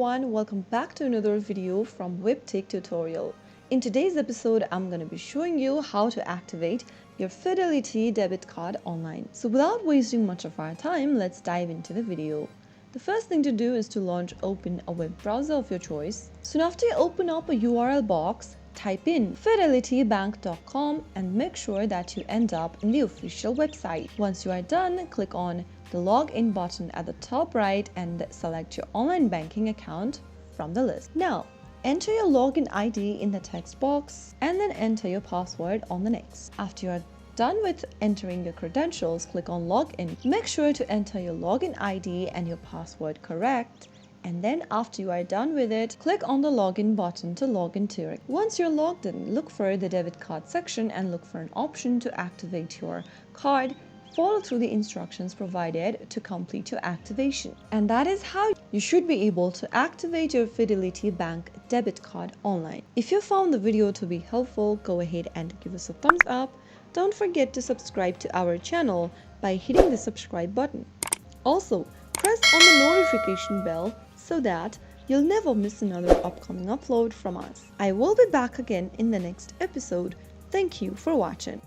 everyone, welcome back to another video from Webtech Tutorial. In today's episode, I'm going to be showing you how to activate your Fidelity debit card online. So without wasting much of our time, let's dive into the video. The first thing to do is to open a web browser of your choice. Soon after you open up a URL box, type in fidelitybank.com and make sure that you end up in the official website. Once you are done, click on the login button at the top right and select your online banking account from the list. Now, enter your login ID in the text box and then enter your password on the next. After you are done with entering your credentials, click on login. Make sure to enter your login ID and your password correct. And then after you are done with it, click on the login button to log into your account. Once you're logged in, look for the debit card section and look for an option to activate your card. Follow through the instructions provided to complete your activation. And that is how you should be able to activate your Fidelity Bank debit card online. If you found the video to be helpful, go ahead and give us a thumbs up. Don't forget to subscribe to our channel by hitting the subscribe button. Also, press on the notification bell so that you'll never miss another upcoming upload from us. I will be back again in the next episode. Thank you for watching.